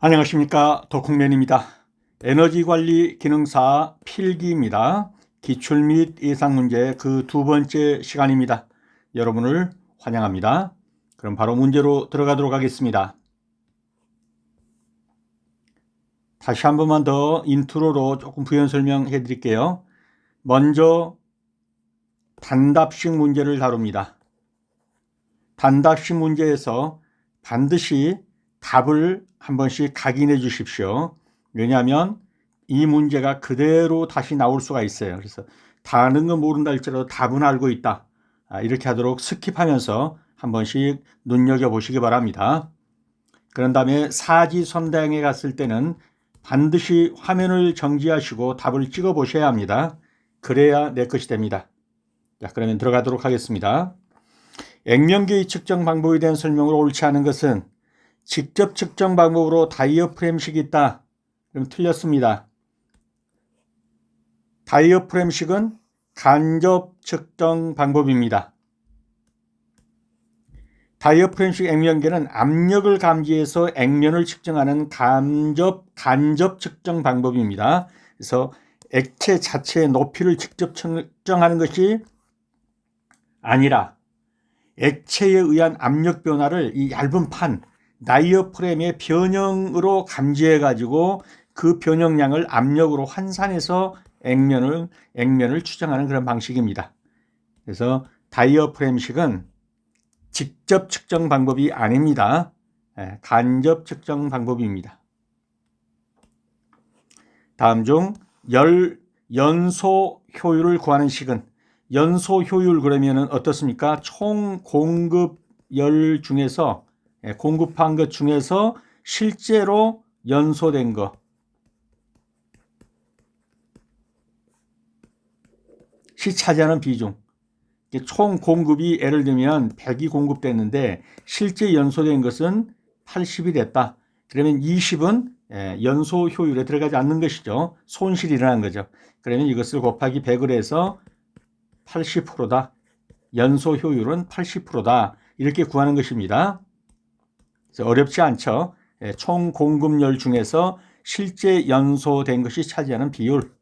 안녕하십니까, 덕홍맨입니다. 에너지관리 기능사 필기입니다. 기출 및 예상문제 그 두 번째 시간입니다. 여러분을 환영합니다. 그럼 바로 문제로 들어가도록 하겠습니다. 다시 한 번만 더 인트로로 조금 부연 설명해 드릴게요. 먼저 단답식 문제를 다룹니다. 단답식 문제에서 반드시 답을 한 번씩 각인해 주십시오. 왜냐하면 이 문제가 그대로 다시 나올 수가 있어요. 그래서 다른 건 모른다 할지라도 답은 알고 있다. 이렇게 하도록 스킵하면서 한 번씩 눈여겨보시기 바랍니다. 그런 다음에 사지선다형에 갔을 때는 반드시 화면을 정지하시고 답을 찍어 보셔야 합니다. 그래야 내 것이 됩니다. 자, 그러면 들어가도록 하겠습니다. 액면계의 측정 방법에 대한 설명으로 옳지 않은 것은 직접 측정 방법으로 다이어프램식이 있다. 그럼 틀렸습니다. 다이어프램식은 간접 측정 방법입니다. 다이어프램식 액면계는 압력을 감지해서 액면을 측정하는 간접 측정 방법입니다. 그래서 액체 자체의 높이를 직접 측정하는 것이 아니라 액체에 의한 압력 변화를 이 얇은 판, 다이어프램의 변형으로 감지해 가지고 그 변형량을 압력으로 환산해서 액면을 추정하는 그런 방식입니다. 그래서 다이어프램식은 직접 측정 방법이 아닙니다. 간접 측정 방법입니다. 다음 중 연소 효율을 구하는 식은, 연소 효율 그러면은 어떻습니까? 총 공급열 중에서, 공급한 것 중에서 실제로 연소된 거, 시 차지하는 비중. 총 공급이 예를 들면 100이 공급됐는데 실제 연소된 것은 80이 됐다. 그러면 20은 연소 효율에 들어가지 않는 것이죠. 손실이 일어난 거죠. 그러면 이것을 곱하기 100을 해서 80%다. 연소 효율은 80%다. 이렇게 구하는 것입니다. 그래서 어렵지 않죠. 총 공급열 중에서 실제 연소된 것이 차지하는 비율.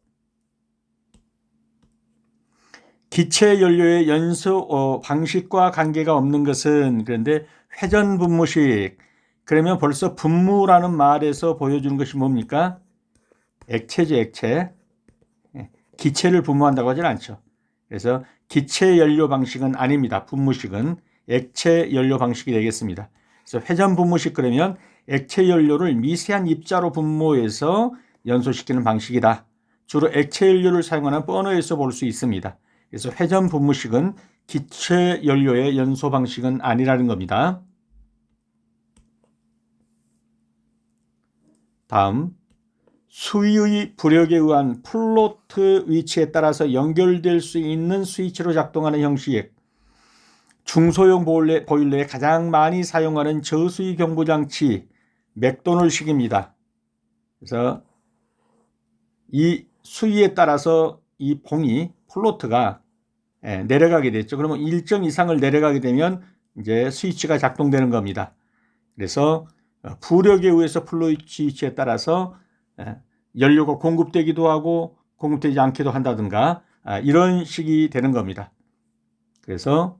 기체 연료의 연소 방식과 관계가 없는 것은, 그런데 회전 분무식, 그러면 벌써 분무라는 말에서 보여주는 것이 뭡니까? 액체죠, 액체. 기체를 분무한다고 하진 않죠. 그래서 기체 연료 방식은 아닙니다. 분무식은 액체 연료 방식이 되겠습니다. 그래서 회전 분무식 그러면 액체 연료를 미세한 입자로 분무해서 연소시키는 방식이다. 주로 액체 연료를 사용하는 버너에서 볼 수 있습니다. 그래서 회전 분무식은 기체 연료의 연소 방식은 아니라는 겁니다. 다음, 수위의 부력에 의한 플로트 위치에 따라서 연결될 수 있는 스위치로 작동하는 형식. 중소형 보일러에 가장 많이 사용하는 저수위 경보장치 맥도널식입니다. 그래서 이 수위에 따라서 이 봉이 플로트가 내려가게 됐죠. 그러면 일정 이상을 내려가게 되면 이제 스위치가 작동되는 겁니다. 그래서 부력에 의해서 플로트 위치에 따라서 연료가 공급되기도 하고 공급되지 않기도 한다든가 이런 식이 되는 겁니다. 그래서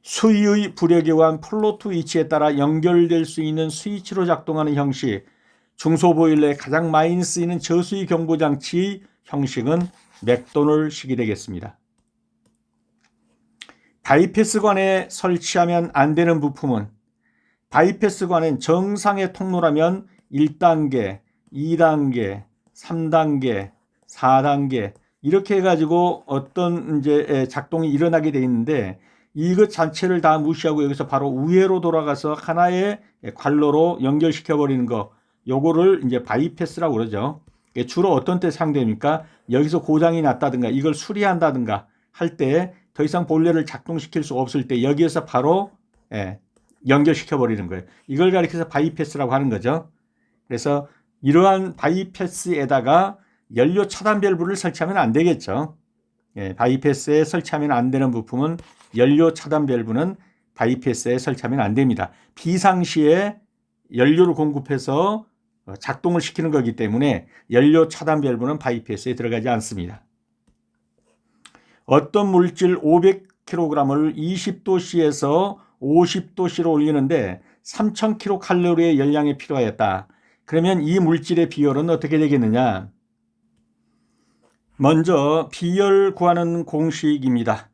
수위의 부력에 의한 플로트 위치에 따라 연결될 수 있는 스위치로 작동하는 형식, 중소보일러에 가장 많이 쓰이는 저수위 경보장치 형식은 맥도널식이 되겠습니다. 바이패스관에 설치하면 안 되는 부품은, 바이패스관은 정상의 통로라면 1단계, 2단계, 3단계, 4단계 이렇게 해가지고 어떤 이제 작동이 일어나게 돼 있는데 이것 자체를 다 무시하고 여기서 바로 우회로 돌아가서 하나의 관로로 연결시켜 버리는 거, 요거를 이제 바이패스라고 그러죠. 주로 어떤 때 사용됩니까? 여기서 고장이 났다든가 이걸 수리한다든가 할 때 더 이상 보일러를 작동시킬 수 없을 때 여기에서 바로 연결시켜 버리는 거예요. 이걸 가리켜서 바이패스라고 하는 거죠. 그래서 이러한 바이패스에다가 연료 차단 밸브를 설치하면 안 되겠죠. 바이패스에 설치하면 안 되는 부품은 연료 차단 밸브는 바이패스에 설치하면 안 됩니다. 비상시에 연료를 공급해서 작동을 시키는 거기 때문에 연료 차단 밸브는 바이패스에 들어가지 않습니다. 어떤 물질 500kg을 20도씨에서 50도씨로 올리는데 3000kcal의 열량이 필요하였다. 그러면 이 물질의 비열은 어떻게 되겠느냐? 먼저 비열 구하는 공식입니다.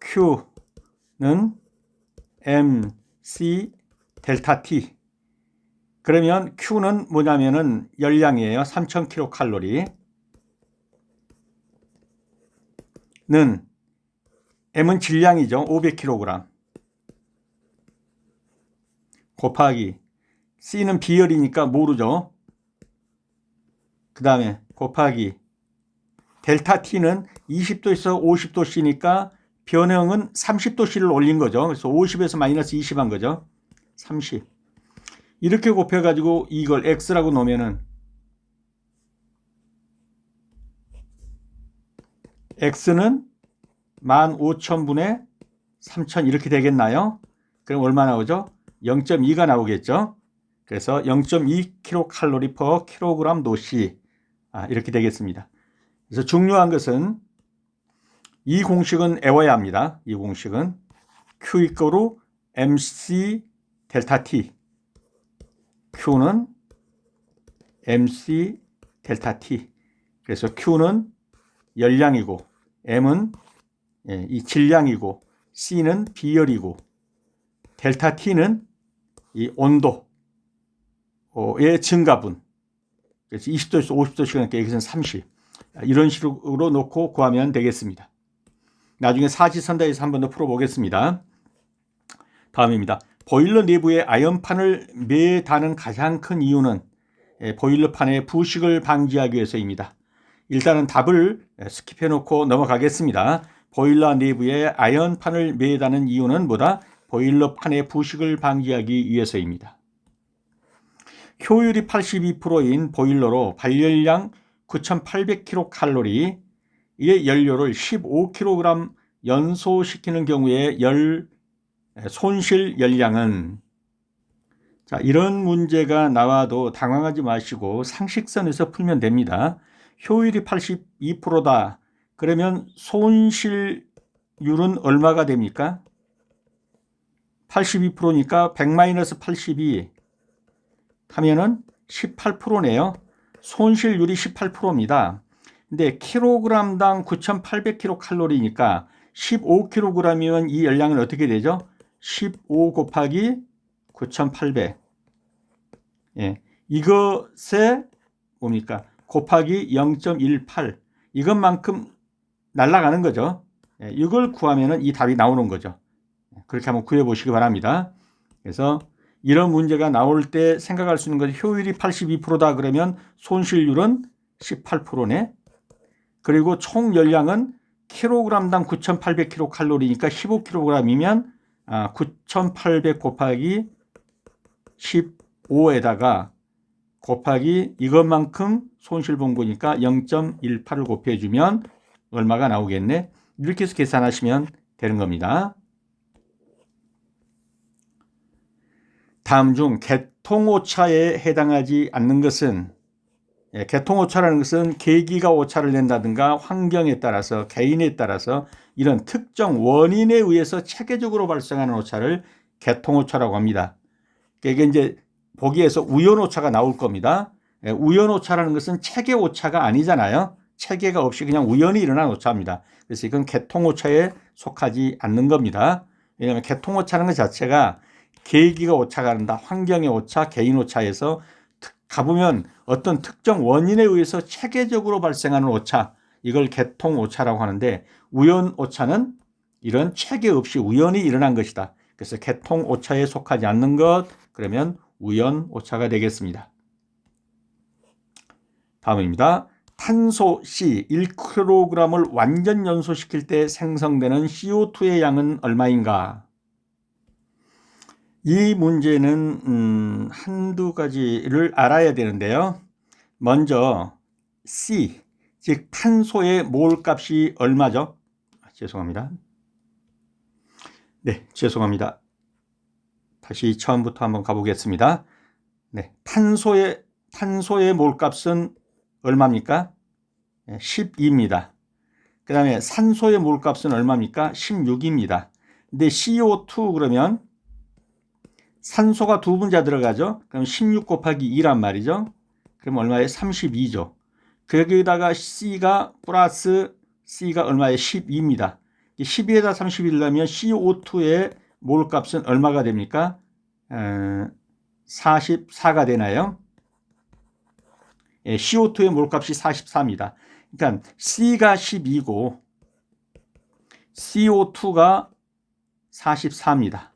Q는 mc 델타 T. 그러면 Q는 뭐냐면은 열량이에요. 3000kcal. 는 M은 질량이죠. 500kg. 곱하기 C는 비열이니까 모르죠. 그 다음에 곱하기 델타 T는 20도에서 50도씨니까 변형은 30도씨를 올린 거죠. 그래서 50에서 마이너스 20 한 거죠. 30. 이렇게 곱해가지고 이걸 X라고 놓으면은 X는 15,000분의 3,000 이렇게 되겠나요? 그럼 얼마 나오죠? 0.2가 나오겠죠. 그래서 0.2kcal per kg 노시 이렇게 되겠습니다. 그래서 중요한 것은 이 공식은 외워야 합니다. 이 공식은 Q 이꼬르 mc 델타 T. Q는 mc 델타 T. 그래서 Q는 열량이고 M은 이 질량이고 C는 비열이고 델타 T는 이 온도의 증가분. 그래서 20도에서 50도씩이니까 여기서는 30. 이런 식으로 놓고 구하면 되겠습니다. 나중에 사지선다에서 한 번 더 풀어보겠습니다. 다음입니다. 보일러 내부에 아연판을 매다는 가장 큰 이유는 보일러판의 부식을 방지하기 위해서입니다. 일단은 답을 스킵해 놓고 넘어가겠습니다. 보일러 내부에 아연판을 매다는 이유는 뭐다? 보일러판의 부식을 방지하기 위해서입니다. 효율이 82%인 보일러로 발열량 9,800kcal, 의 연료를 15kg 연소시키는 경우에 손실 열량은, 자, 이런 문제가 나와도 당황하지 마시고 상식선에서 풀면 됩니다. 효율이 82%다. 그러면 손실률은 얼마가 됩니까? 82%니까 100-82 하면은 18%네요. 손실률이 18%입니다. 근데 킬로그램당 9,800kcal니까 15kg이면 이 열량은 어떻게 되죠? 15 곱하기 9,800. 이것에 뭡니까? 곱하기 0.18. 이것만큼 날아가는 거죠. 이걸 구하면 이 답이 나오는 거죠. 그렇게 한번 구해보시기 바랍니다. 그래서 이런 문제가 나올 때 생각할 수 있는 것은 효율이 82%다 그러면 손실률은 18%네. 그리고 총 열량은 킬로그램당 9,800kcal니까 15kg이면 9,800 곱하기 15에다가 곱하기 이것만큼 손실 본 거니까 0.18을 곱해주면 얼마가 나오겠네. 이렇게 해서 계산하시면 되는 겁니다. 다음 중 개통오차에 해당하지 않는 것은, 개통오차라는 것은 계기가 오차를 낸다든가 환경에 따라서 개인에 따라서 이런 특정 원인에 의해서 체계적으로 발생하는 오차를 개통오차라고 합니다. 이게 이제 보기에서 우연오차가 나올 겁니다. 우연오차라는 것은 체계오차가 아니잖아요. 체계가 없이 그냥 우연히 일어난 오차입니다. 그래서 이건 개통오차에 속하지 않는 겁니다. 왜냐하면 개통오차라는 것 자체가 계기가 오차가 난다, 환경의 오차, 개인 오차에서 가보면 어떤 특정 원인에 의해서 체계적으로 발생하는 오차, 이걸 개통 오차라고 하는데 우연 오차는 이런 체계 없이 우연히 일어난 것이다. 그래서 개통 오차에 속하지 않는 것, 그러면 우연 오차가 되겠습니다. 다음입니다. 탄소 C 1kg을 완전 연소시킬 때 생성되는 CO2의 양은 얼마인가? 이 문제는 한두 가지를 알아야 되는데요. 먼저 C, 즉 탄소의 몰 값이 얼마죠? 죄송합니다. 네, 죄송합니다. 다시 처음부터 한번 가보겠습니다. 네, 탄소의 몰값은 얼마입니까? 12입니다. 그 다음에 산소의 몰값은 얼마입니까? 16입니다. 근데 CO2 그러면 산소가 2분자 들어가죠? 그럼 16 곱하기 2란 말이죠. 그럼 얼마에 32죠. 거기다가 C가 플러스 C가 얼마에 12입니다. 12에다 31을 넣으면 CO2의 몰값은 얼마가 됩니까? 44가 되나요? CO2의 몰값이 44입니다. 그러니까 C가 12고 CO2가 44입니다.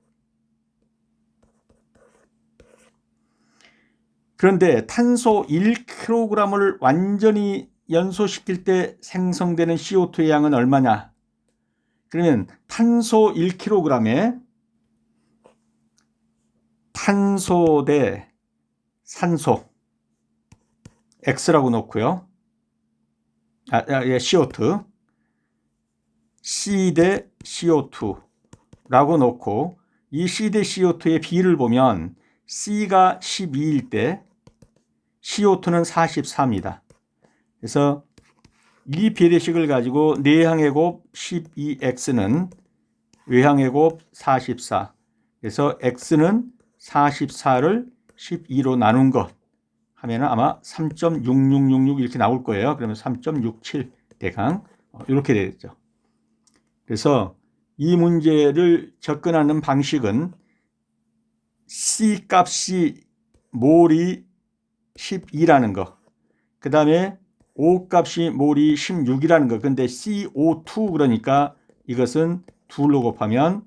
그런데 탄소 1kg을 완전히 연소시킬 때 생성되는 CO2의 양은 얼마냐? 그러면 탄소 1kg에 탄소 대 산소 X라고 놓고요. CO2 C 대 CO2라고 놓고 이 C 대 CO2의 비를 보면 C가 12일 때 CO2는 44입니다. 그래서 이 비례식을 가지고 내항의 곱 12X는 외항의 곱 44. 그래서 X는 44를 12로 나눈 것 하면 아마 3.6666 이렇게 나올 거예요. 그러면 3.67 대강 이렇게 되겠죠. 그래서 이 문제를 접근하는 방식은 C 값이 몰이 12라는 거, 그 다음에 O 값이 몰이 16이라는 거. 근데 CO2 그러니까 이것은 2로 곱하면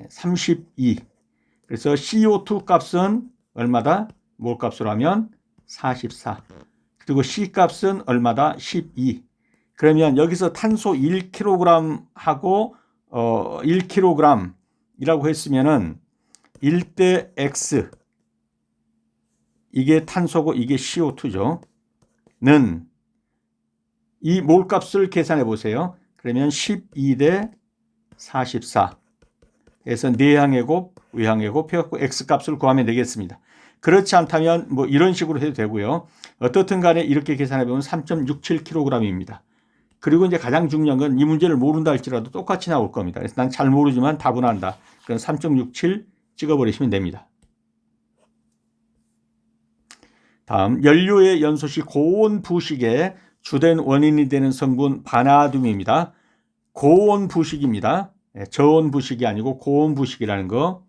32. 그래서 CO2 값은 얼마다? 몰 값으로 하면 44. 그리고 C 값은 얼마다? 12. 그러면 여기서 탄소 1kg 하고 1kg이라고 했으면은 1대 X 이게 탄소고 이게 CO2죠. 는 이 몰값을 계산해 보세요. 그러면 12대 44 해서 내항의 곱, 외항의 곱 해갖고 X값을 구하면 되겠습니다. 그렇지 않다면 뭐 이런 식으로 해도 되고요. 어떻든 간에 이렇게 계산해 보면 3.67kg입니다. 그리고 이제 가장 중요한 건 이 문제를 모른다 할지라도 똑같이 나올 겁니다. 그래서 난 잘 모르지만 답은 안다. 그럼 3.67 찍어버리시면 됩니다. 다음, 연료의 연소 시 고온 부식의 주된 원인이 되는 성분 바나듐입니다. 고온 부식입니다. 저온 부식이 아니고 고온 부식이라는 거.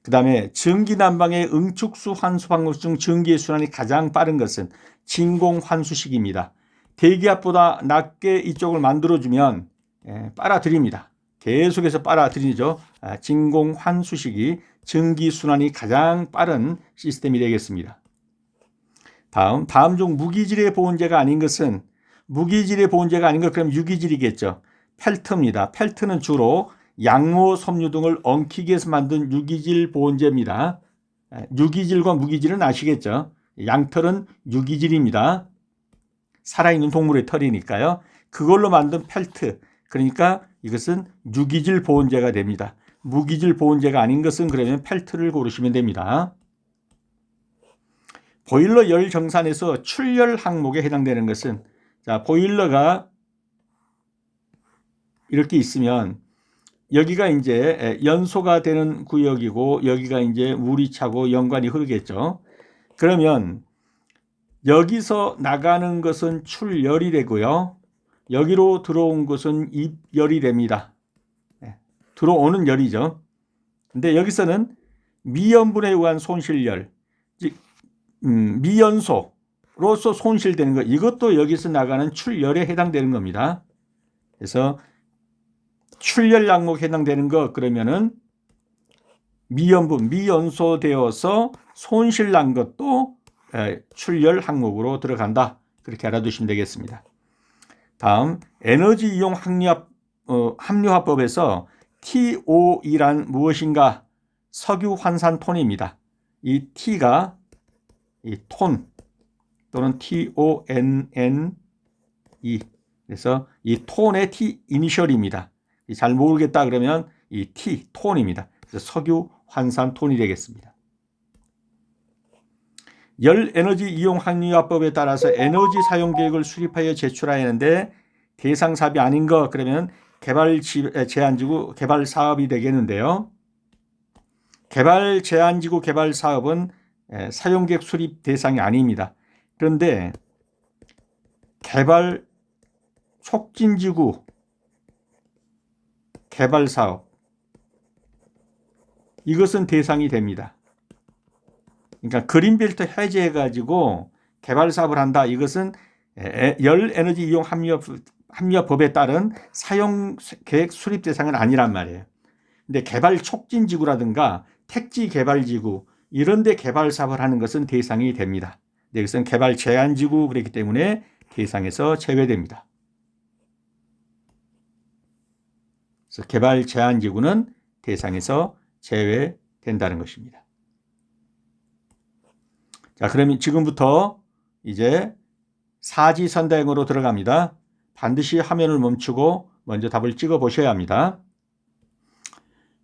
그 다음에 전기난방의 응축수 환수 방법 중 전기의 순환이 가장 빠른 것은 진공환수식입니다. 대기압보다 낮게 이쪽을 만들어주면 빨아들입니다. 계속해서 빨아들이죠. 진공환수식이 전기순환이 가장 빠른 시스템이 되겠습니다. 다음 중 무기질의 보온제가 아닌 것은 무기질의 보온제가 아닌 것 그럼 유기질이겠죠. 펠트입니다. 펠트는 주로 양모, 섬유 등을 엉키기 위해서 만든 유기질 보온제입니다. 유기질과 무기질은 아시겠죠. 양털은 유기질입니다. 살아있는 동물의 털이니까요. 그걸로 만든 펠트, 그러니까 이것은 유기질 보온제가 됩니다. 무기질 보온제가 아닌 것은 그러면 펠트를 고르시면 됩니다. 보일러 열 정산에서 출열 항목에 해당되는 것은, 자, 보일러가 이렇게 있으면 여기가 이제 연소가 되는 구역이고 여기가 이제 물이 차고 연관이 흐르겠죠. 그러면 여기서 나가는 것은 출열이 되고요. 여기로 들어온 것은 입열이 됩니다. 들어오는 열이죠. 근데 여기서는 미연분에 의한 손실열, 즉 미연소로서 손실되는 것, 이것도 여기서 나가는 출열에 해당되는 겁니다. 그래서 출열 항목에 해당되는 것 그러면은 미연분, 미연소되어서 손실난 것도 출열 항목으로 들어간다. 그렇게 알아두시면 되겠습니다. 다음, 에너지 이용 합류화법에서 TOE란 무엇인가? 석유 환산 톤입니다. 이 T가 이 톤 또는 TONNE, 그래서 이 톤의 T 이니셜입니다. 잘 모르겠다 그러면 이 T 톤입니다. 그래서 석유 환산 톤이 되겠습니다. 열 에너지 이용 합리화법에 따라서 에너지 사용 계획을 수립하여 제출해야 하는데 대상 사업이 아닌 거 그러면 개발 제한지구 개발 사업이 되겠는데요. 개발 제한지구 개발 사업은 사용 계획 수립 대상이 아닙니다. 그런데 개발 촉진지구 개발 사업 이것은 대상이 됩니다. 그러니까 그린벨트 해제해 가지고 개발 사업을 한다. 이것은 열 에너지 이용 합리화법에 따른 사용 계획 수립 대상은 아니란 말이에요. 근데 개발 촉진 지구라든가 택지 개발 지구 이런 데 개발 사업을 하는 것은 대상이 됩니다. 이것은 개발 제한 지구 그렇기 때문에 대상에서 제외됩니다. 그래서 개발 제한 지구는 대상에서 제외된다는 것입니다. 자, 그러면 지금부터 이제 사지선다형으로 들어갑니다. 반드시 화면을 멈추고 먼저 답을 찍어 보셔야 합니다.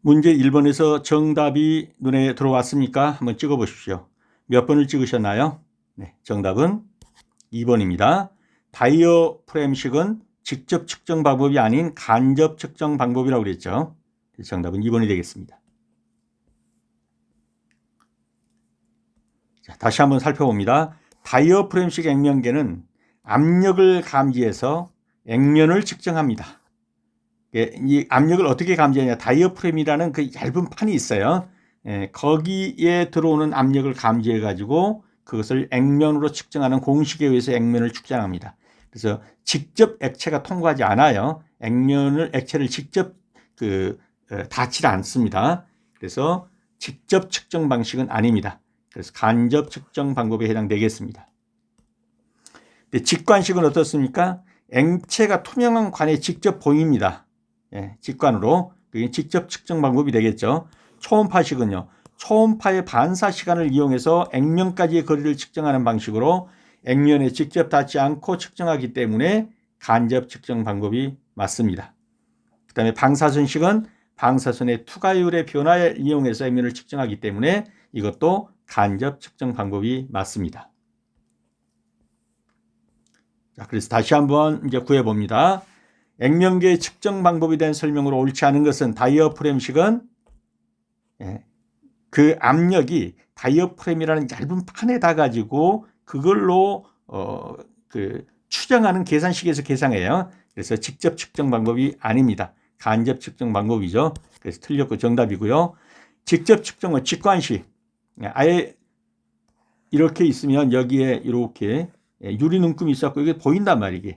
문제 1번에서 정답이 눈에 들어왔습니까? 한번 찍어 보십시오. 몇 번을 찍으셨나요? 네, 정답은 2번입니다. 다이어프램식은 직접 측정 방법이 아닌 간접 측정 방법이라고 그랬죠. 정답은 2번이 되겠습니다. 자, 다시 한번 살펴봅니다. 다이어프램식 액면계는 압력을 감지해서 액면을 측정합니다. 이 압력을 어떻게 감지하냐? 다이어프램이라는 그 얇은 판이 있어요. 거기에 들어오는 압력을 감지해 가지고 그것을 액면으로 측정하는 공식에 의해서 액면을 측정합니다. 그래서 직접 액체가 통과하지 않아요. 액체를 직접 닿지 않습니다. 그래서 직접 측정 방식은 아닙니다. 그래서 간접 측정 방법에 해당되겠습니다. 직관식은 어떻습니까? 액체가 투명한 관에 직접 보입니다. 직관으로. 그게 직접 측정 방법이 되겠죠. 초음파식은요. 초음파의 반사 시간을 이용해서 액면까지의 거리를 측정하는 방식으로 액면에 직접 닿지 않고 측정하기 때문에 간접 측정 방법이 맞습니다. 그 다음에 방사선식은 방사선의 투과율의 변화를 이용해서 액면을 측정하기 때문에 이것도 간접 측정 방법이 맞습니다. 자, 그래서 다시 한번 이제 구해봅니다. 액면계의 측정 방법에 대한 설명으로 옳지 않은 것은 다이어프램식은 그 압력이 다이어프램이라는 얇은 판에다 가지고 그걸로 추정하는 계산식에서 계산해요. 그래서 직접 측정 방법이 아닙니다. 간접 측정 방법이죠. 그래서 틀렸고 정답이고요. 직접 측정은 직관식. 아예 이렇게 있으면 여기에 이렇게 유리 눈금이 있었고 이게 보인단 말이에요.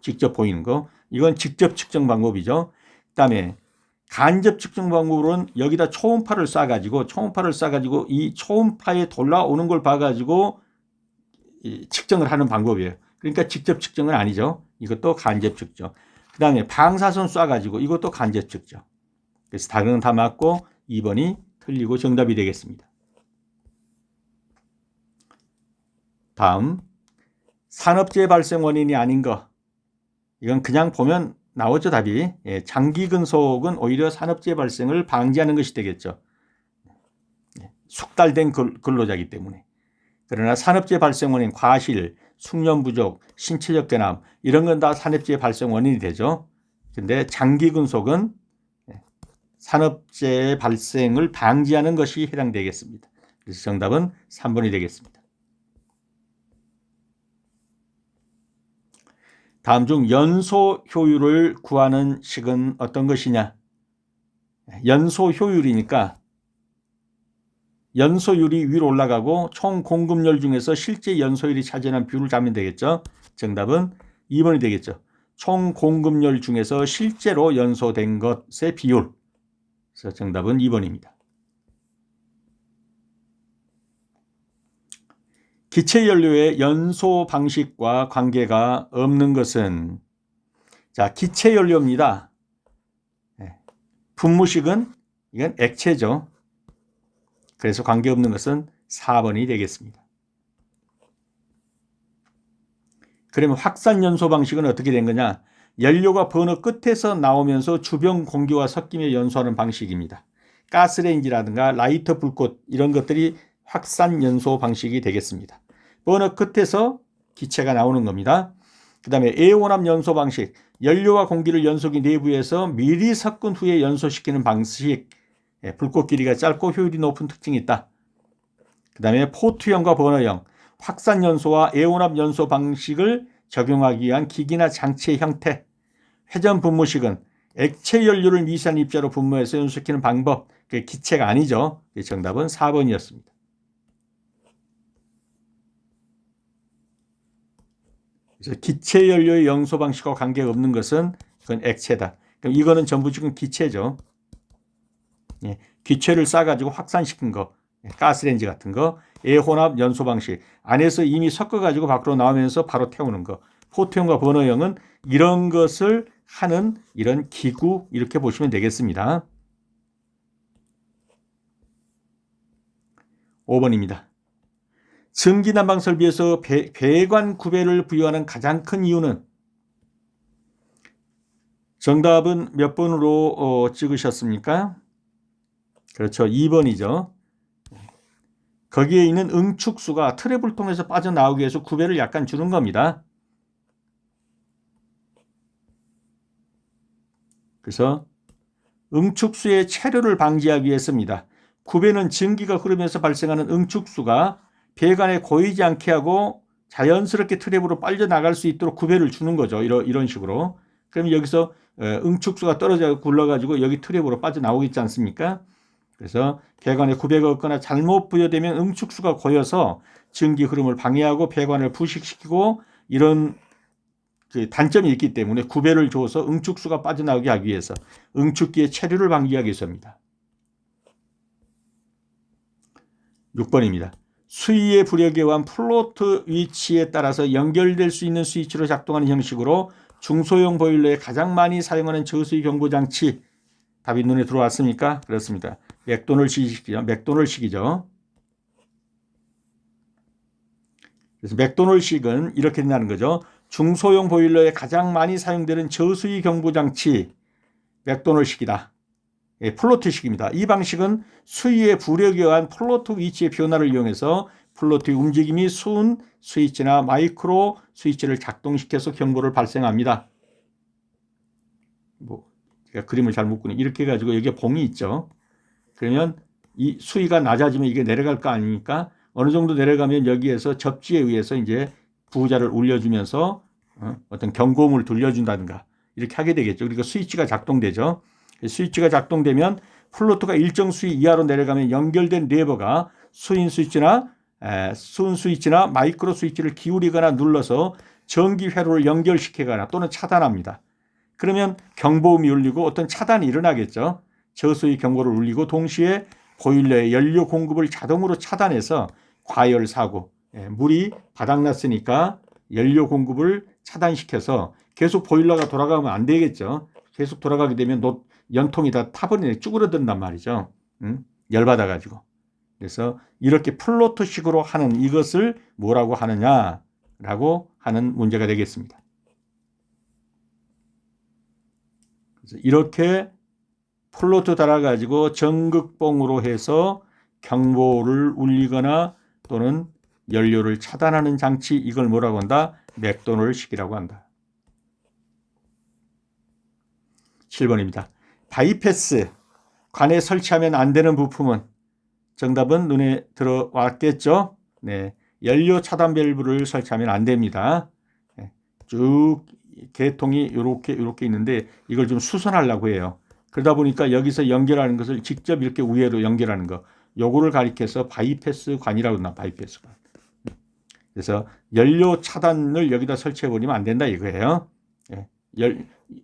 직접 보이는 거. 이건 직접 측정 방법이죠. 그다음에 간접 측정 방법으로는 여기다 초음파를 쏴가지고 이 초음파에 돌아오는 걸 봐가지고 측정을 하는 방법이에요. 그러니까 직접 측정은 아니죠. 이것도 간접 측정. 그다음에 방사선 쏴가지고 이것도 간접 측정. 그래서 다른 건 다 맞고 2번이 틀리고 정답이 되겠습니다. 다음 산업재해 발생 원인이 아닌 거. 이건 그냥 보면 나오죠 답이. 장기근속은 오히려 산업재해 발생을 방지하는 것이 되겠죠. 숙달된 근로자이기 때문에. 그러나 산업재해 발생 원인 과실, 숙련 부족, 신체적 결함 이런 건 다 산업재해 발생 원인이 되죠. 그런데 장기근속은 산업재해 발생을 방지하는 것이 해당되겠습니다. 그래서 정답은 3번이 되겠습니다. 다음 중 연소 효율을 구하는 식은 어떤 것이냐? 연소 효율이니까 연소율이 위로 올라가고 총 공급열 중에서 실제 연소율이 차지하는 비율을 잡으면 되겠죠. 정답은 2번이 되겠죠. 총 공급열 중에서 실제로 연소된 것의 비율. 그래서 정답은 2번입니다. 기체연료의 연소 방식과 관계가 없는 것은 자 기체연료입니다. 분무식은 이건 액체죠. 그래서 관계없는 것은 4번이 되겠습니다. 그러면 확산연소 방식은 어떻게 된 거냐? 연료가 버너 끝에서 나오면서 주변 공기와 섞이며 연소하는 방식입니다. 가스레인지라든가 라이터 불꽃 이런 것들이 확산 연소 방식이 되겠습니다. 버너 끝에서 기체가 나오는 겁니다. 그 다음에 애원합 연소 방식, 연료와 공기를 연소기 내부에서 미리 섞은 후에 연소시키는 방식, 불꽃 길이가 짧고 효율이 높은 특징이 있다. 그 다음에 포트형과 버너형, 확산 연소와 애원합 연소 방식을 적용하기 위한 기기나 장치의 형태, 회전 분무식은 액체 연료를 미세한 입자로 분무해서 연소시키는 방법, 그게 기체가 아니죠. 정답은 4번이었습니다. 그래서 기체 연료의 연소 방식과 관계가 없는 것은 그건 액체다. 그럼 이거는 전부 지금 기체죠. 예, 기체를 싸가지고 확산시킨 거, 가스레인지 같은 거, 애혼합 연소 방식, 안에서 이미 섞어가지고 밖으로 나오면서 바로 태우는 거, 포트형과 버너형은 이런 것을 하는 이런 기구, 이렇게 보시면 되겠습니다. 5번입니다. 전기난방 설비에서 배관 구배를 부여하는 가장 큰 이유는? 정답은 몇 번으로 찍으셨습니까? 그렇죠. 2번이죠. 거기에 있는 응축수가 트랩을 통해서 빠져나오기 위해서 구배를 약간 주는 겁니다. 그래서 응축수의 체류를 방지하기 위해서입니다. 구배는 전기가 흐르면서 발생하는 응축수가 배관에 고이지 않게 하고 자연스럽게 트랩으로 빠져나갈 수 있도록 구배를 주는 거죠. 이런 식으로. 그럼 여기서 응축수가 떨어져 굴러가지고 여기 트랩으로 빠져나오겠지 않습니까? 그래서 배관에 구배가 없거나 잘못 부여되면 응축수가 고여서 전기 흐름을 방해하고 배관을 부식시키고 이런 단점이 있기 때문에 구배를 줘서 응축수가 빠져나오게 하기 위해서 응축기의 체류를 방지하기 위해서입니다. 6번입니다. 수위의 부력에 의한 플로트 위치에 따라서 연결될 수 있는 스위치로 작동하는 형식으로 중소형 보일러에 가장 많이 사용하는 저수위 경보장치. 답이 눈에 들어왔습니까? 그렇습니다. 맥도널식이죠. 그래서 맥도널식은 이렇게 된다는 거죠. 중소형 보일러에 가장 많이 사용되는 저수위 경보장치, 맥도널식이다. 플로트식입니다. 이 방식은 수위의 부력에 의한 플로트 위치의 변화를 이용해서 플로트의 움직임이 순 스위치나 마이크로 스위치를 작동시켜서 경보를 발생합니다. 제가 그림을 잘 못 그리네. 이렇게 해가지고 여기에 봉이 있죠. 그러면 이 수위가 낮아지면 이게 내려갈 거 아닙니까? 어느 정도 내려가면 여기에서 접지에 의해서 이제 부자를 울려주면서 어떤 경고음을 들려준다든가 이렇게 하게 되겠죠. 그러니까 스위치가 작동되죠. 스위치가 작동되면 플로트가 일정 수위 이하로 내려가면 연결된 레버가 수은 스위치나 마이크로 스위치를 기울이거나 눌러서 전기 회로를 연결시키거나 또는 차단합니다. 그러면 경보음이 울리고 어떤 차단이 일어나겠죠. 저수위 경보를 울리고 동시에 보일러의 연료 공급을 자동으로 차단해서 과열 사고, 물이 바닥났으니까 연료 공급을 차단시켜서 계속 보일러가 돌아가면 안 되겠죠. 계속 돌아가게 되면 연통이 다 타버리네, 쭈그러든단 말이죠. 열받아가지고. 그래서 이렇게 플로트식으로 하는 이것을 뭐라고 하느냐라고 하는 문제가 되겠습니다. 그래서 이렇게 플로트 달아가지고 전극봉으로 해서 경보를 울리거나 또는 연료를 차단하는 장치, 이걸 뭐라고 한다? 맥도널식이라고 한다. 7번입니다. 바이패스 관에 설치하면 안 되는 부품은? 정답은 눈에 들어왔겠죠? 네, 연료 차단 밸브를 설치하면 안 됩니다. 쭉 개통이 이렇게 있는데 이걸 좀 수선하려고 해요. 그러다 보니까 여기서 연결하는 것을 직접 이렇게 위로 연결하는 거, 요거를 가리켜서 바이패스 관이라고 한다. 바이패스 관. 그래서 연료 차단을 여기다 설치해 버리면 안 된다 이거예요.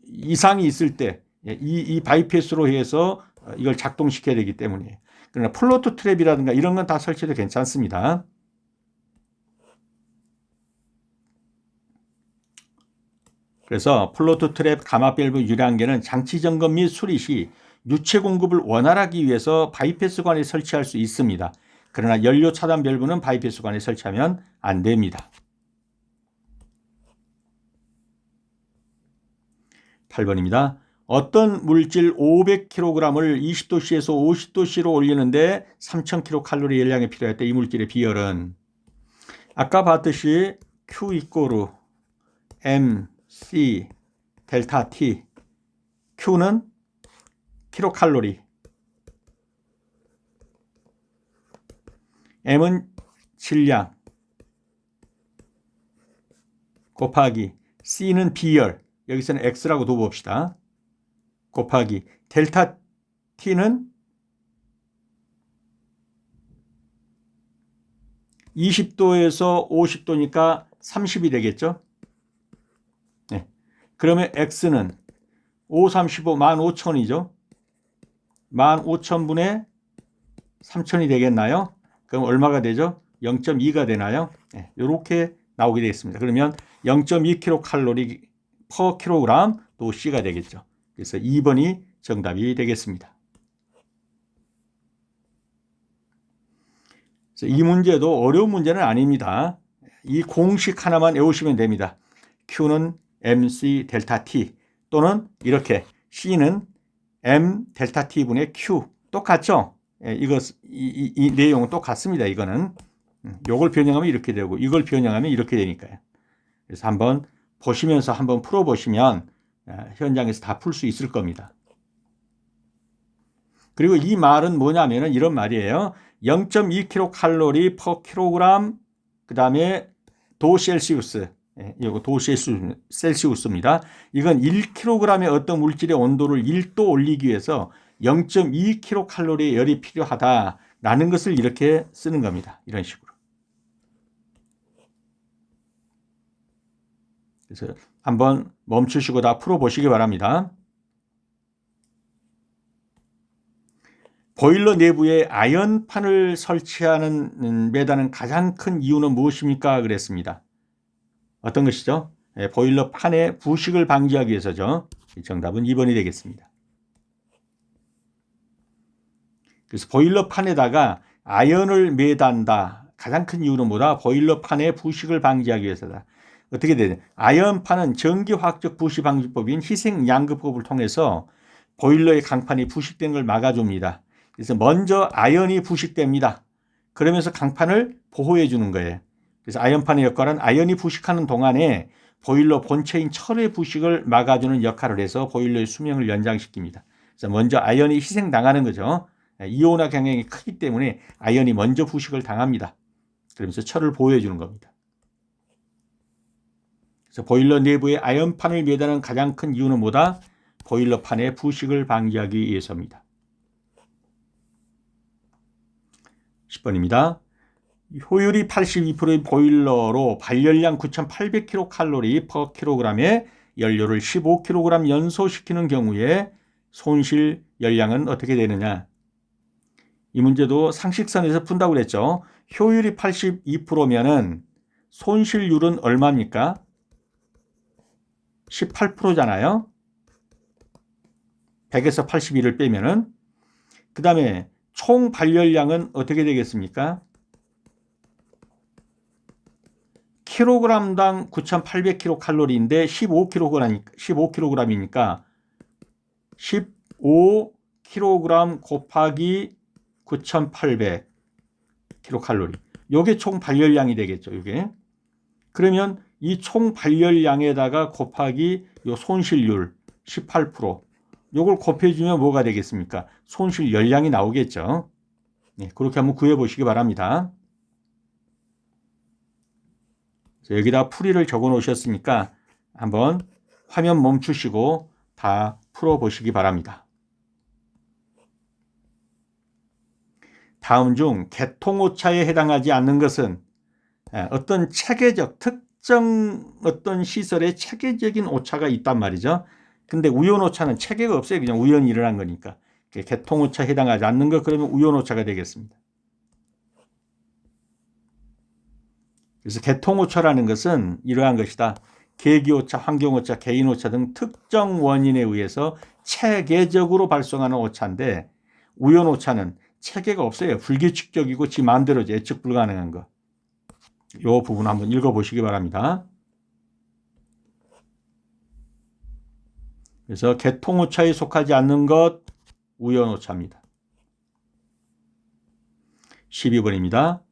이상이 있을 때 이 바이패스로 해서 이걸 작동시켜야 되기 때문에. 그러나 플로트 트랩이라든가 이런 건 다 설치해도 괜찮습니다. 그래서 플로트 트랩 가마 밸브 유량계는 장치 점검 및 수리 시 유체 공급을 원활하기 위해서 바이패스관에 설치할 수 있습니다. 그러나 연료 차단 밸브는 바이패스관에 설치하면 안 됩니다. 8번입니다. 어떤 물질 500kg을 20도씨에서 50도씨로 올리는데 3000kcal 열량이 필요했다. 이 물질의 비열은 아까 봤듯이 Q 이꼬르 MC 델타 T. Q는 킬로칼로리, M은 질량 곱하기 C는 비열, 여기서는 X라고 둬봅시다. 곱하기 델타 T는 20도에서 50도니까 30이 되겠죠. 네. 그러면 X는 5, 35, 15,000이죠. 15,000분의 3,000이 되겠나요? 그럼 얼마가 되죠? 0.2가 되나요? 네. 이렇게 나오게 되겠습니다. 그러면 0.2kcal per kg 또 C가 되겠죠. 그래서 2번이 정답이 되겠습니다. 이 문제도 어려운 문제는 아닙니다. 이 공식 하나만 외우시면 됩니다. Q는 MC 델타 T 또는 이렇게 C는 M 델타 T분의 Q 똑같죠? 이 내용은 똑같습니다. 이거는 이걸 변형하면 이렇게 되고 이걸 변형하면 이렇게 되니까요. 그래서 한번 보시면서 한번 풀어보시면 현장에서 다 풀 수 있을 겁니다. 그리고 이 말은 뭐냐면은 이런 말이에요. 0.2kcal per kg 그 다음에 도셀시우스, 이거 도셀시우스입니다. 이건 1kg의 어떤 물질의 온도를 1도 올리기 위해서 0.2kcal의 열이 필요하다라는 것을 이렇게 쓰는 겁니다. 이런 식으로. 그래서 한번 멈추시고 다 풀어보시기 바랍니다. 보일러 내부에 아연판을 설치하는 매다는 가장 큰 이유는 무엇입니까? 그랬습니다. 어떤 것이죠? 보일러 판의 부식을 방지하기 위해서죠. 정답은 2번이 되겠습니다. 그래서 보일러 판에다가 아연을 매단다. 가장 큰 이유는 뭐다? 보일러 판의 부식을 방지하기 위해서다. 어떻게 되냐? 아연판은 전기화학적 부식 방지법인 희생양극법을 통해서 보일러의 강판이 부식된 걸 막아줍니다. 그래서 먼저 아연이 부식됩니다. 그러면서 강판을 보호해 주는 거예요. 그래서 아연판의 역할은 아연이 부식하는 동안에 보일러 본체인 철의 부식을 막아주는 역할을 해서 보일러의 수명을 연장시킵니다. 그래서 먼저 아연이 희생당하는 거죠. 이온화 경향이 크기 때문에 아연이 먼저 부식을 당합니다. 그러면서 철을 보호해 주는 겁니다. 그래서 보일러 내부에 아연판을 매다는 가장 큰 이유는 뭐다? 보일러판의 부식을 방지하기 위해서입니다. 10번입니다. 효율이 82%의 보일러로 발열량 9,800kcal per kg에 연료를 15kg 연소시키는 경우에 손실 열량은 어떻게 되느냐? 이 문제도 상식선에서 푼다고 그랬죠. 효율이 82%면은 손실률은 얼마입니까? 18%잖아요. 100에서 82를 빼면은 그 다음에 총 발열량은 어떻게 되겠습니까? 킬로그램당 9,800kcal인데 15kg이니까 15kg 곱하기 9,800kcal. 요게 총 발열량이 되겠죠. 요게. 그러면 이 총 발열량에다가 곱하기 요 손실률 18%. 요걸 곱해주면 뭐가 되겠습니까? 손실 열량이 나오겠죠. 네, 그렇게 한번 구해보시기 바랍니다. 여기다 풀이를 적어 놓으셨으니까 한번 화면 멈추시고 다 풀어보시기 바랍니다. 다음 중 개통오차에 해당하지 않는 것은 어떤 체계적 특정 어떤 시설에 체계적인 오차가 있단 말이죠. 근데 우연오차는 체계가 없어요. 그냥 우연히 일어난 거니까. 개통오차에 해당하지 않는 것 그러면 우연오차가 되겠습니다. 그래서 개통오차라는 것은 이러한 것이다. 계기오차, 환경오차, 개인오차 등 특정 원인에 의해서 체계적으로 발생하는 오차인데 우연오차는 체계가 없어요. 불규칙적이고 지 마음대로 예측 불가능한 거. 이 부분 한번 읽어보시기 바랍니다. 그래서 계통오차에 속하지 않는 것 우연오차입니다. 12번입니다.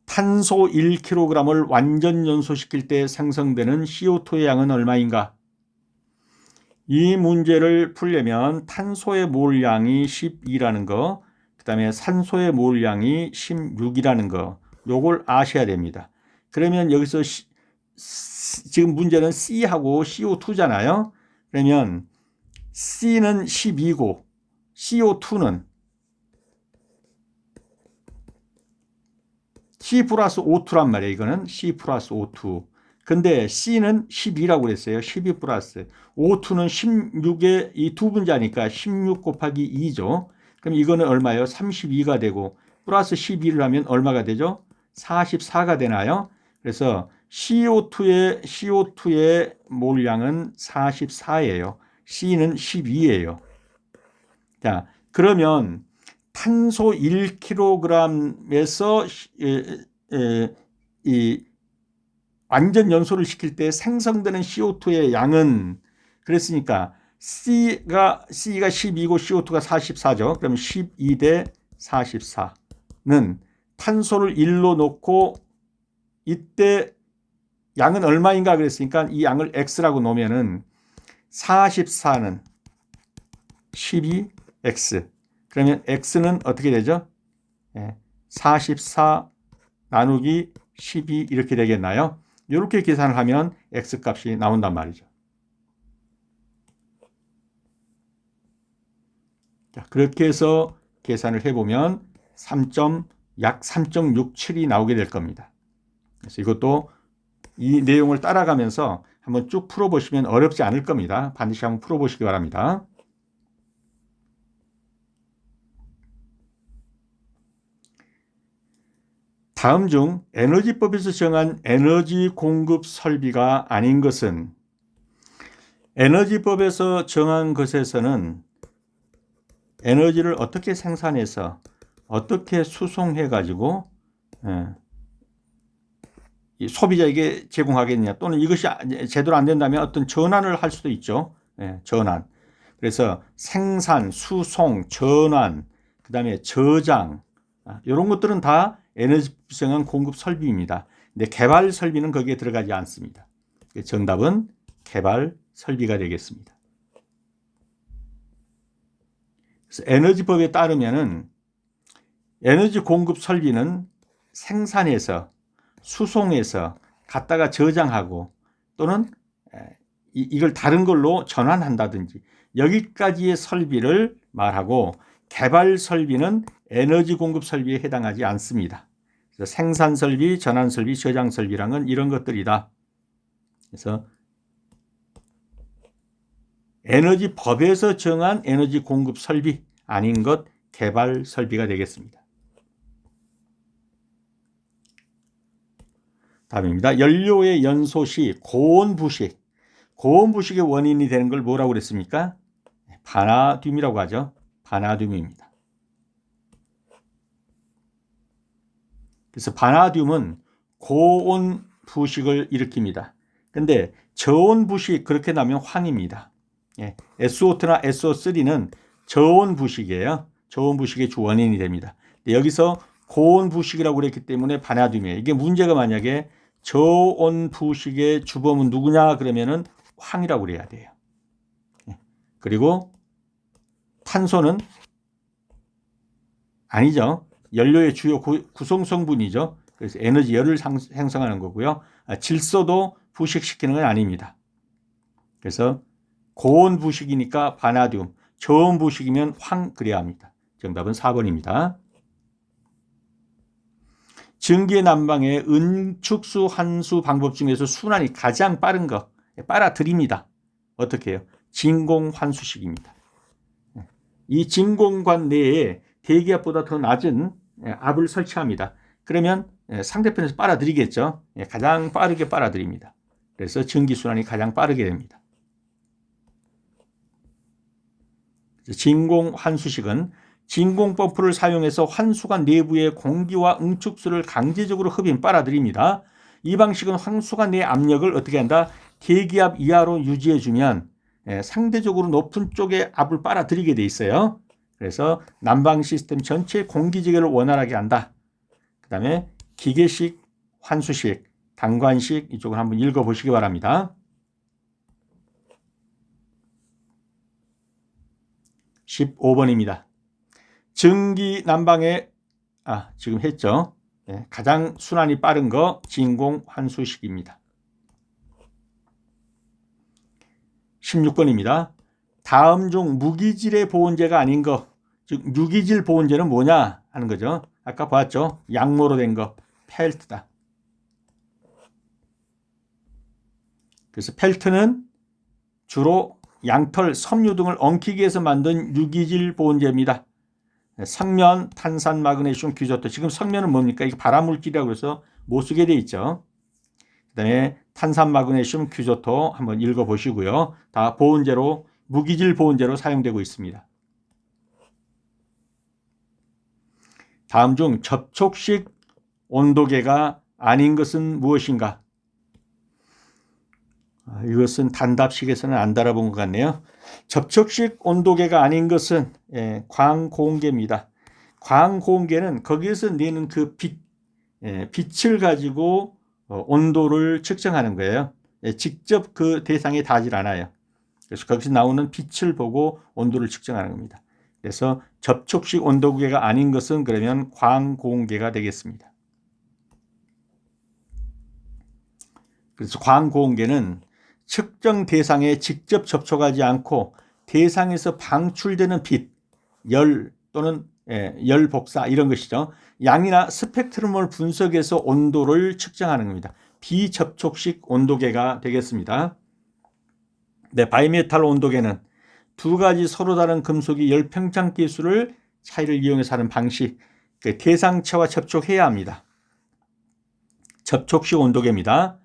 탄소 1kg을 완전 연소시킬 때 생성되는 CO2의 양은 얼마인가? 이 문제를 풀려면 탄소의 몰량이 12라는 거, 그 다음에 산소의 몰량이 16이라는 거, 요걸 아셔야 됩니다. 그러면 여기서 지금 문제는 C하고 CO2잖아요. 그러면 C는 12고 CO2는 C 플러스 O2란 말이에요. 이거는 C 플러스 O2. 근데 C는 12라고 그랬어요. 12 플러스. O2는 16의 이 두 분자니까 16 곱하기 2죠. 그럼 이거는 얼마예요? 32가 되고 플러스 12를 하면 얼마가 되죠? 44가 되나요? 그래서 CO2의 몰량은 44예요. C는 12예요. 자, 그러면 탄소 1kg에서 이 완전 연소를 시킬 때 생성되는 CO2의 양은 그랬으니까 C가 12고 CO2가 44죠. 그럼 12 대 44는 탄소를 1로 놓고 이때 양은 얼마인가 그랬으니까 이 양을 X라고 놓으면은 44는 12X. 그러면 X는 어떻게 되죠? 44 나누기 12 이렇게 되겠나요? 이렇게 계산을 하면 X 값이 나온단 말이죠. 자, 그렇게 해서 계산을 해보면 약 3.67이 나오게 될 겁니다. 그래서 이것도 이 내용을 따라가면서 한번 쭉 풀어보시면 어렵지 않을 겁니다. 반드시 한번 풀어보시기 바랍니다. 다음 중 에너지법에서 정한 에너지 공급 설비가 아닌 것은 에너지법에서 정한 것에서는 에너지를 어떻게 생산해서 어떻게 수송해 가지고 소비자에게 제공하겠느냐 또는 이것이 제대로 안 된다면 어떤 전환을 할 수도 있죠. 전환. 그래서 생산, 수송, 전환, 그 다음에 저장 이런 것들은 다 에너지성한 공급 설비입니다. 근데 개발 설비는 거기에 들어가지 않습니다. 정답은 개발 설비가 되겠습니다. 그래서 에너지법에 따르면은 에너지 공급 설비는 생산해서 수송해서 갖다가 저장하고 또는 이걸 다른 걸로 전환한다든지 여기까지의 설비를 말하고 개발 설비는 에너지 공급 설비에 해당하지 않습니다. 그래서 생산 설비, 전환 설비, 저장 설비란 이런 것들이다. 그래서 에너지법에서 정한 에너지 공급 설비 아닌 것 개발 설비가 되겠습니다. 다음입니다. 연료의 연소 시 고온 부식의 원인이 되는 걸 뭐라고 그랬습니까? 바나듐이라고 하죠. 바나듐입니다. 그래서 바나듐은 고온 부식을 일으킵니다. 근데 저온 부식 그렇게 나면 황입니다. SO2나 SO3는 저온 부식이에요. 저온 부식의 주 원인이 됩니다. 여기서 고온 부식이라고 그랬기 때문에 바나듐이에요. 이게 문제가 만약에 저온 부식의 주범은 누구냐 그러면은 황이라고 그래야 돼요. 그리고 탄소는 아니죠. 연료의 주요 구성 성분이죠. 그래서 에너지 열을 생성하는 거고요. 질소도 부식시키는 건 아닙니다. 그래서 고온 부식이니까 바나듐, 저온 부식이면 황 그래야 합니다. 정답은 4번입니다. 증기 난방의 은축수 환수 방법 중에서 순환이 가장 빠른 거 빨아들입니다. 어떻게 해요? 진공환수식입니다. 이 진공관 내에 대기압보다 더 낮은 압을 설치합니다. 그러면 상대편에서 빨아들이겠죠. 가장 빠르게 빨아들입니다. 그래서 전기순환이 가장 빠르게 됩니다. 진공환수식은 진공펌프를 사용해서 환수관 내부의 공기와 응축수를 강제적으로 흡입 빨아들입니다. 이 방식은 환수관 내 압력을 어떻게 한다? 대기압 이하로 유지해주면 상대적으로 높은 쪽에 압을 빨아들이게 돼 있어요. 그래서 난방 시스템 전체의 공기지개를 원활하게 한다. 그 다음에 기계식, 환수식, 단관식 이쪽을 한번 읽어보시기 바랍니다. 15번입니다. 전기 난방의 지금 했죠. 가장 순환이 빠른 거 진공 환수식입니다. 16번입니다. 다음 중 무기질의 보온재가 아닌 거, 즉 유기질 보온재는 뭐냐 하는 거죠. 아까 봤죠. 양모로 된 거, 펠트다. 그래서 펠트는 주로 양털, 섬유 등을 엉키기 위해서 만든 유기질 보온재입니다. 석면, 탄산, 마그네슘, 규조토. 지금 석면은 뭡니까? 이게 발암물질이라고 해서 못 쓰게 돼 있죠. 그 다음에 탄산, 마그네슘, 규조토 한번 읽어보시고요. 다 보온재로, 무기질 보온재로 사용되고 있습니다. 다음 중 접촉식 온도계가 아닌 것은 무엇인가? 이것은 단답식에서는 안 달아본 것 같네요. 접촉식 온도계가 아닌 것은 광고온계입니다. 광고온계는 거기에서 내는 그 빛을 가지고 온도를 측정하는 거예요. 직접 그 대상에 닿질 않아요. 그래서 거기서 나오는 빛을 보고 온도를 측정하는 겁니다. 그래서 접촉식 온도계가 아닌 것은 그러면 광고온계가 되겠습니다. 그래서 광고온계는 측정 대상에 직접 접촉하지 않고 대상에서 방출되는 빛, 열 또는 열 복사 이런 것이죠. 양이나 스펙트럼을 분석해서 온도를 측정하는 겁니다. 비접촉식 온도계가 되겠습니다. 바이메탈 온도계는 두 가지 서로 다른 금속이 열팽창 기술을 차이를 이용해서 하는 방식, 대상체와 접촉해야 합니다. 접촉식 온도계입니다.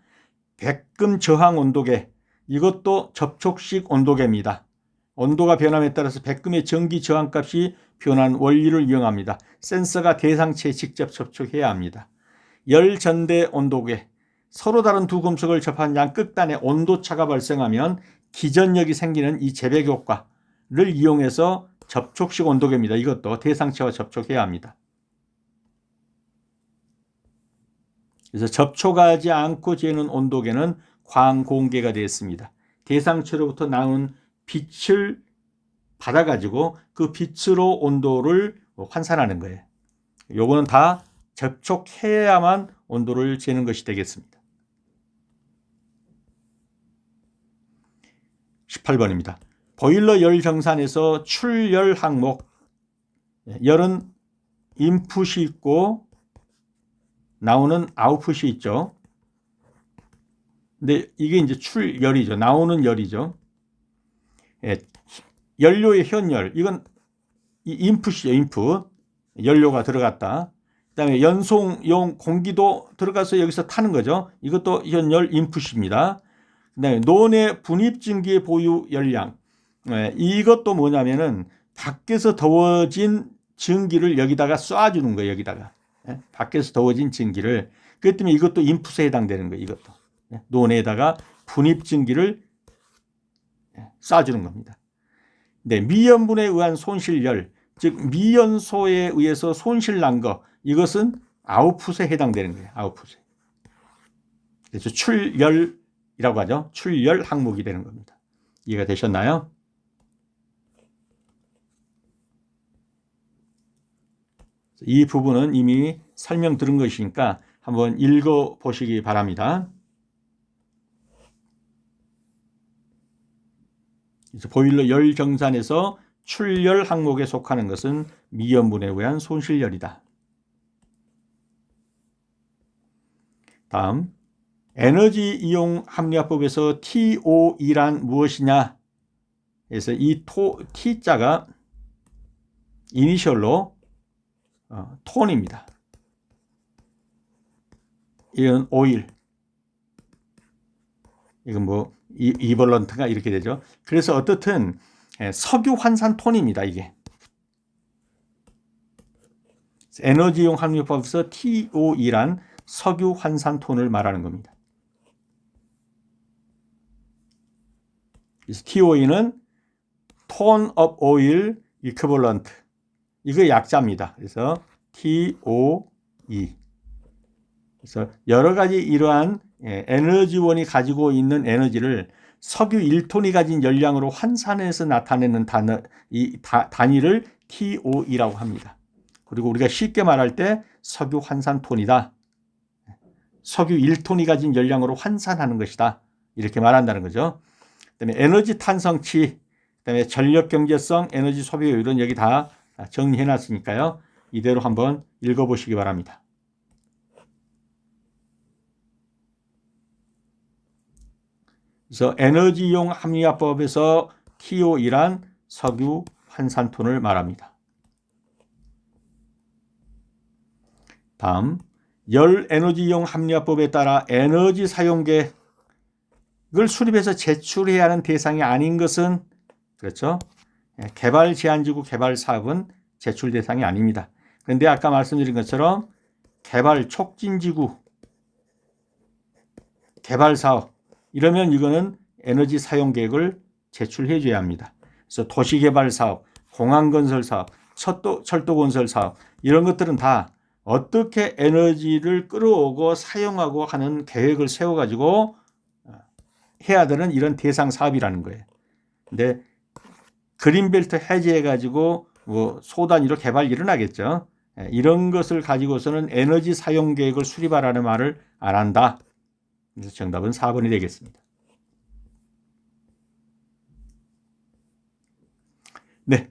백금 저항 온도계, 이것도 접촉식 온도계입니다. 온도가 변함에 따라서 백금의 전기 저항값이 변한 원리를 이용합니다. 센서가 대상체에 직접 접촉해야 합니다. 열전대 온도계, 서로 다른 두 금속을 접한 양 끝단에 온도차가 발생하면 기전력이 생기는 이 제백 효과를 이용해서 접촉식 온도계입니다. 이것도 대상체와 접촉해야 합니다. 그래서 접촉하지 않고 재는 온도계는 광고온계가 되었습니다. 대상체로부터 나오는 빛을 받아가지고 그 빛으로 온도를 환산하는 거예요. 요거는 다 접촉해야만 온도를 재는 것이 되겠습니다. 18번입니다. 보일러 열 정산에서 출열 항목, 열은 인풋이 있고 나오는 아웃풋이 있죠. 근데 이게 이제 출열이죠. 나오는 열이죠. 연료의 현열, 이건 인풋이죠. 인풋. 연료가 들어갔다. 그다음에 연송용 공기도 들어가서 여기서 타는 거죠. 이것도 현열 인풋입니다. 그다음에 논의 분입증기의 보유 열량. 이것도 뭐냐면은 밖에서 더워진 증기를 여기다가 쏴주는 거예요. 여기다가. 밖에서 더워진 증기를. 그렇기 때문에 이것도 인풋에 해당되는 거예요. 이것도. 논에다가 분입증기를 쏴주는 겁니다. 미연분에 의한 손실열, 즉 미연소에 의해서 손실난 거, 이것은 아웃풋에 해당되는 거예요. 아웃풋에. 그래서 출열이라고 하죠. 출열 항목이 되는 겁니다. 이해가 되셨나요? 이 부분은 이미 설명 들은 것이니까 한번 읽어보시기 바랍니다. 보일러 열 정산에서 출열 항목에 속하는 것은 미연분에 의한 손실열이다. 다음, 에너지 이용 합리화법에서 TOE란 무엇이냐? 그래서 이 T자가 이니셜로 톤입니다. 이건 오일. 이건 뭐 이벌런트가 이렇게 되죠. 그래서 어떻든 석유 환산 톤입니다. 이게 에너지용 합리화법에서 TOE란 석유 환산 톤을 말하는 겁니다. TOE는 Ton of Oil Equivalent. 이거 약자입니다. 그래서 TOE. 그래서 여러 가지 이러한 에너지원이 가지고 있는 에너지를 석유 1톤이 가진 열량으로 환산해서 나타내는 단위를 TOE라고 합니다. 그리고 우리가 쉽게 말할 때 석유 환산톤이다. 석유 1톤이 가진 열량으로 환산하는 것이다. 이렇게 말한다는 거죠. 그다음에 에너지 탄성치, 그다음에 전력 경제성, 에너지 소비효율은 여기 다 정리해 놨으니까요. 이대로 한번 읽어보시기 바랍니다. 그래서 에너지용 합리화법에서 TOE란 석유 환산톤을 말합니다. 다음, 열 에너지용 합리화법에 따라 에너지 사용계획을 수립해서 제출해야 하는 대상이 아닌 것은, 그렇죠? 개발 제한지구 개발 사업은 제출 대상이 아닙니다. 그런데 아까 말씀드린 것처럼 개발 촉진지구 개발 사업 이러면 이거는 에너지 사용 계획을 제출해 줘야 합니다. 그래서 도시 개발 사업, 공항 건설 사업, 철도 건설 사업 이런 것들은 다 어떻게 에너지를 끌어오고 사용하고 하는 계획을 세워 가지고 해야 되는 이런 대상 사업이라는 거예요. 근데 그린벨트 해제해 가지고 뭐 소단위로 개발 일어나겠죠. 이런 것을 가지고서는 에너지 사용 계획을 수립하라는 말을 안 한다. 그래서 정답은 4번이 되겠습니다. 네.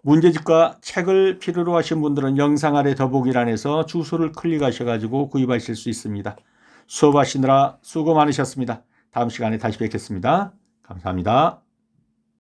문제집과 책을 필요로 하신 분들은 영상 아래 더보기란에서 주소를 클릭하셔가지고 구입하실 수 있습니다. 수업하시느라 수고 많으셨습니다. 다음 시간에 다시 뵙겠습니다. 감사합니다.